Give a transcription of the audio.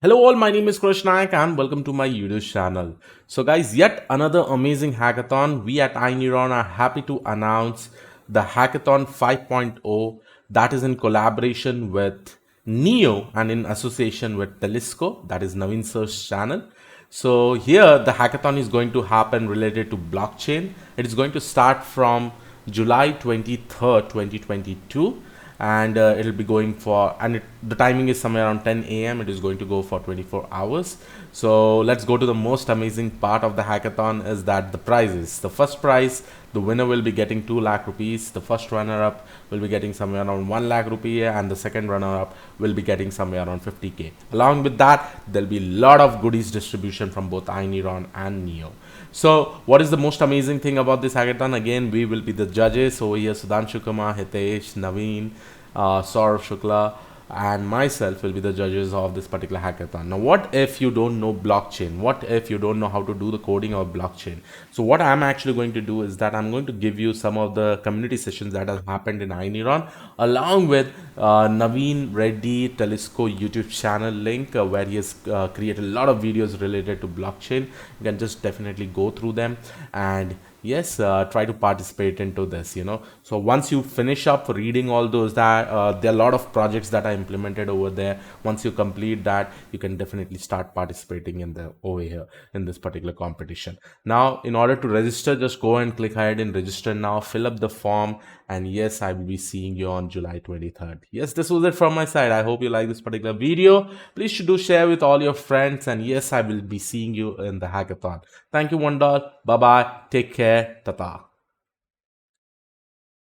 Hello all, my name is Krish Naik and welcome to my YouTube channel. So guys, yet another amazing hackathon. We at iNeuron are happy to announce the Hackathon 5.0 that is in collaboration with Neo and in association with Telesco, that is Naveen Sir's channel. So here the hackathon is going to happen related to blockchain. It is going to start from July 23rd, 2022, and it'll be going for, the timing is somewhere around 10 a.m. It is going to go for 24 hours. So let's go to the most amazing part of the hackathon, is that the prizes. The first prize, the winner will be getting 2 lakh rupees. The first runner up will be getting somewhere around 1 lakh rupee, and the second runner up will be getting somewhere around 50k. Along with that, there'll be a lot of goodies distribution from both iNeuron and Neo. So what is the most amazing thing about this hackathon? Again, we will be the judges over here. Sudhanshu Kumar, Hitesh, Naveen, Saurav Shukla, and myself will be the judges of this particular hackathon. Now, what if you don't know blockchain? What if you don't know how to do the coding of blockchain? So what I'm actually going to do is that I'm going to give you some of the community sessions that have happened in iNeuron, along with Naveen Reddy Telesco YouTube channel link, where he has created a lot of videos related to blockchain. You can just definitely go through them and yes, try to participate into this. So once you finish up reading all those, that there are a lot of projects that are implemented over there. Once you complete that, you can definitely start participating in the over here in this particular competition. Now, in order to register, just go and click ahead and register now, fill up the form, and yes, I will be seeing you on July 23rd. Yes, this was it from my side. I hope you like this particular video. Please do share with all your friends, and yes, I will be seeing you in the hackathon. Thank you, Wandal. Bye bye. Take care. Tata.